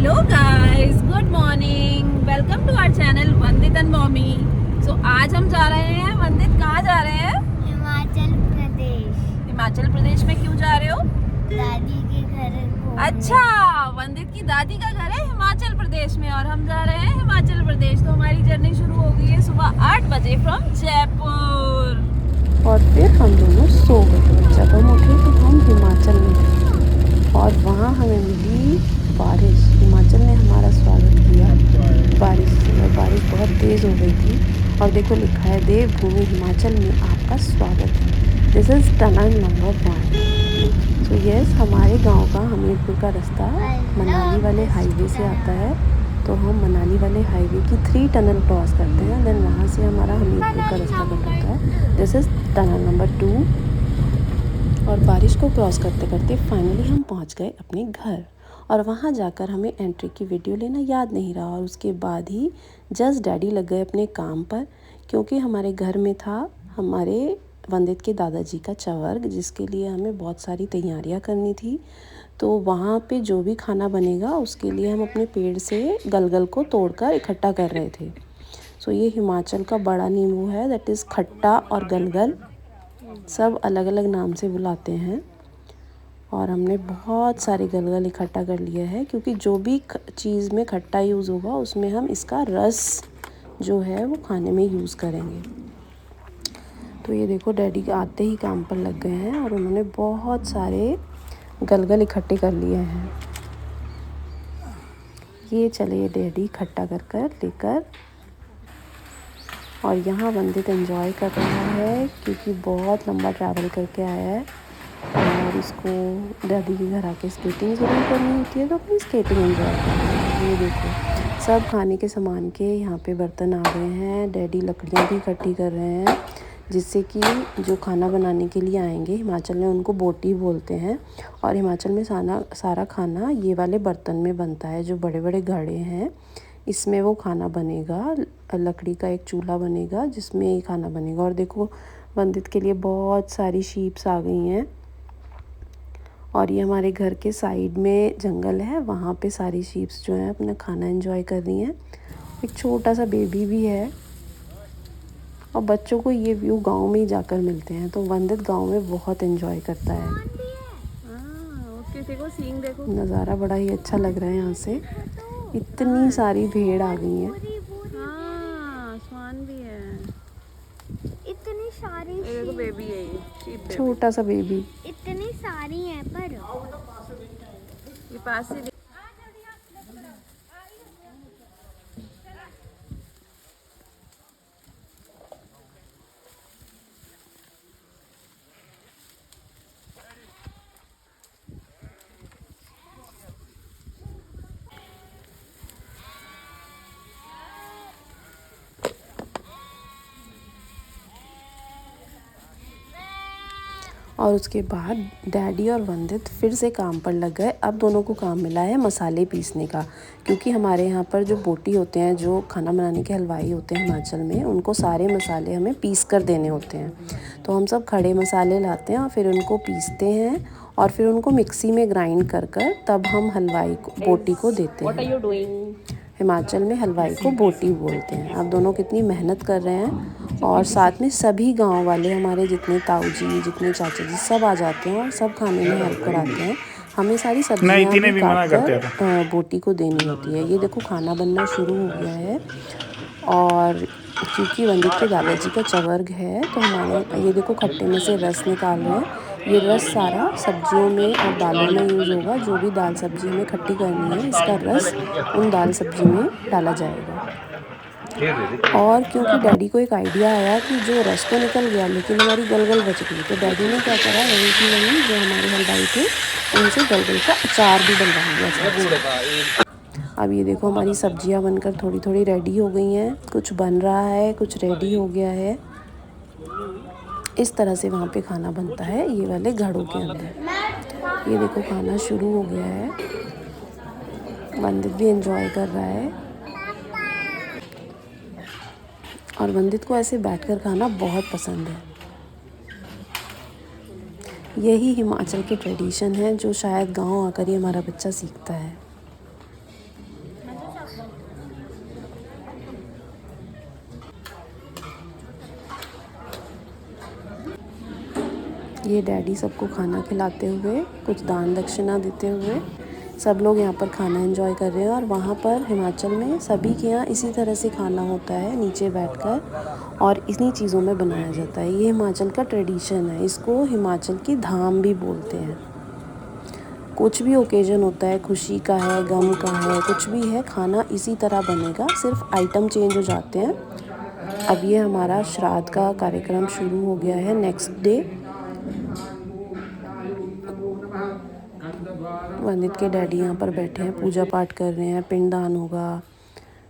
Hello guys, good morning, welcome to our channel Vandit and mommy. So आज हम जा रहे हैं, वंदित कहाँ जा रहे हैं? हिमाचल प्रदेश। हिमाचल प्रदेश में क्यों जा रहे हो? दादी के घर। अच्छा, वंदित की दादी का घर है हिमाचल प्रदेश में और हम जा रहे हैं हिमाचल प्रदेश। तो हमारी जर्नी शुरू हो गई है सुबह 8 बजे फ्रॉम जयपुर। और फिर हम दोनों सो गए। जब हम उठे तो हम हिमाचल में थे और वहाँ हमें मिली बारिश। हिमाचल ने हमारा स्वागत किया बारिश से, और बारिश बहुत तेज़ हो गई थी। और देखो लिखा है, देवभूमि हिमाचल में आपका स्वागत है। This is tunnel number 1। So yes, हमारे गांव का हमीरपुर का रास्ता मनाली वाले हाईवे से आता है। तो हम मनाली वाले हाईवे की 3 टनल क्रॉस करते हैं, देन वहाँ से हमारा हमीरपुर का रास्ता पकड़ता है। This is tunnel number 2। और बारिश को क्रॉस करते करते फाइनली हम पहुँच गए अपने घर। और वहाँ जाकर हमें एंट्री की वीडियो लेना याद नहीं रहा, और उसके बाद ही जस्ट डैडी लग गए अपने काम पर, क्योंकि हमारे घर में था हमारे वंदित के दादाजी का चवर्ग, जिसके लिए हमें बहुत सारी तैयारियां करनी थी। तो वहाँ पे जो भी खाना बनेगा उसके लिए हम अपने पेड़ से गलगल को तोड़कर इकट्ठा कर रहे थे। सो ये हिमाचल का बड़ा नींबू है, दैट इज़ खट्टा और गलगल, सब अलग अलग नाम से बुलाते हैं। और हमने बहुत सारे गलगल इकट्ठा कर लिया है, क्योंकि जो भी चीज़ में खट्टा यूज़ होगा उसमें हम इसका रस जो है वो खाने में यूज़ करेंगे। तो ये देखो, डैडी आते ही काम पर लग गए हैं और उन्होंने बहुत सारे गलगल इकट्ठे कर लिए हैं। ये चले डैडी इकट्ठा कर कर लेकर, और यहाँ वंदित एंजॉय कर रहा है क्योंकि बहुत लंबा ट्रैवल करके आया है और इसको दादी के घर आके स्केटिंग ज़रूर करनी होती है, तो अपनी स्केटिंग एंजॉय कर रहा है। ये देखो, सब खाने के सामान के यहाँ पे बर्तन आ गए हैं। डैडी लकड़ियाँ भी इकट्ठी कर रहे हैं, जिससे कि जो खाना बनाने के लिए आएंगे, हिमाचल में उनको बोटी बोलते हैं। और हिमाचल में सारा खाना ये वाले बर्तन में बनता है, जो बड़े बड़े घड़े हैं, इसमें वो खाना बनेगा। लकड़ी का एक चूल्हा बनेगा जिसमें ये खाना बनेगा। और देखो, वंदित के लिए बहुत सारी शीप्स आ गई हैं। और ये हमारे घर के साइड में जंगल है, वहाँ पे सारी शीप्स जो हैं अपना खाना एंजॉय कर रही हैं। एक छोटा सा बेबी भी है। और बच्चों को ये व्यू गांव में ही जाकर मिलते हैं, तो वंदित गांव में बहुत एंजॉय करता है। नज़ारा बड़ा ही अच्छा लग रहा है यहाँ से। इतनी सारी भेड़ आ गई हैं। स्वान भी है, इतनी सारी देखो बेबी है ये, छोटा सा बेबी। इतनी सारी हैं पर ये पास से और उसके बाद डैडी और वंदित फिर से काम पर लग गए। अब दोनों को काम मिला है मसाले पीसने का, क्योंकि हमारे यहाँ पर जो बोटी होते हैं, जो खाना बनाने के हलवाई होते हैं हिमाचल में, उनको सारे मसाले हमें पीस कर देने होते हैं। तो हम सब खड़े मसाले लाते हैं और फिर उनको पीसते हैं, और फिर उनको मिक्सी में ग्राइंड कर कर तब हम हलवाई को, बोटी को देते हैं। हिमाचल में हलवाई को बोटी बोलते हैं। अब दोनों कितनी मेहनत कर रहे हैं, और साथ में सभी गांव वाले, हमारे जितने ताऊ जी, जितने चाचा जी, सब आ जाते हैं और सब खाने में हेल्प कराते हैं। हमें सारी सब्जियां भी काट कर बोटी को देनी होती है। ये देखो, खाना बनना शुरू हो गया है। और क्योंकि वंदित के दादाजी का चवर्ग है, तो हमारे ये देखो खट्टे में से रस निकाल रहे हैं। ये रस सारा सब्जियों में और दालों में यूज़ होगा। जो भी दाल सब्जी हमें खट्टी करनी है, इसका रस उन दाल सब्जी में डाला जाएगा। और क्योंकि डैडी को एक आइडिया आया कि जो रस तो निकल गया लेकिन हमारी गलगल बच गई, तो डैडी ने क्या करा, वहीं की वहीं जो हमारे हलवाई थे उनसे गलगल का अचार भी बनवा लिया। अब ये देखो, हमारी सब्जियां बनकर थोड़ी थोड़ी रेडी हो गई हैं। कुछ बन रहा है, कुछ रेडी हो गया है। इस तरह से वहाँ पे खाना बनता है, ये वाले घड़ों के अंदर। ये देखो, खाना शुरू हो गया है। वंदित भी एंजॉय कर रहा है, और वंदित को ऐसे बैठकर खाना बहुत पसंद है। यही हिमाचल के ट्रेडिशन है, जो शायद गांव आकर ही हमारा बच्चा सीखता है। ये डैडी सबको खाना खिलाते हुए, कुछ दान दक्षिणा देते हुए सब लोग यहाँ पर खाना एंजॉय कर रहे हैं। और वहाँ पर हिमाचल में सभी के यहाँ इसी तरह से खाना होता है, नीचे बैठकर, और इन्हीं चीज़ों में बनाया जाता है। ये हिमाचल का ट्रेडिशन है, इसको हिमाचल की धाम भी बोलते हैं। कुछ भी ओकेजन होता है, खुशी का है, गम का है, कुछ भी है, खाना इसी तरह बनेगा, सिर्फ आइटम चेंज हो जाते हैं। अब ये हमारा श्राद्ध का कार्यक्रम शुरू हो गया है। नेक्स्ट डे वंदित के डैडी यहाँ पर बैठे हैं, पूजा पाठ कर रहे हैं, पिंडदान होगा,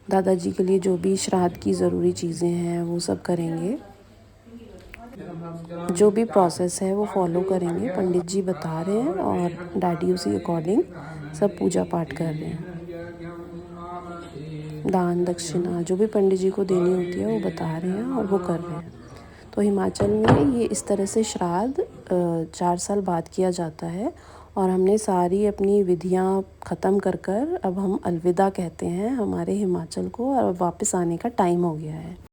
दादाजी के लिए जो भी श्राद्ध की ज़रूरी चीज़ें हैं वो सब करेंगे। जो भी प्रोसेस है वो फॉलो करेंगे, पंडित जी बता रहे हैं और डैडी उसी अकॉर्डिंग सब पूजा पाठ कर रहे हैं। दान दक्षिणा जो भी पंडित जी को देनी होती है वो बता रहे हैं और वो कर रहे हैं। तो हिमाचल में ये इस तरह से श्राद्ध 4 साल बाद किया जाता है। और हमने सारी अपनी विधियां ख़त्म कर अब हम अलविदा कहते हैं हमारे हिमाचल को, और वापस आने का टाइम हो गया है।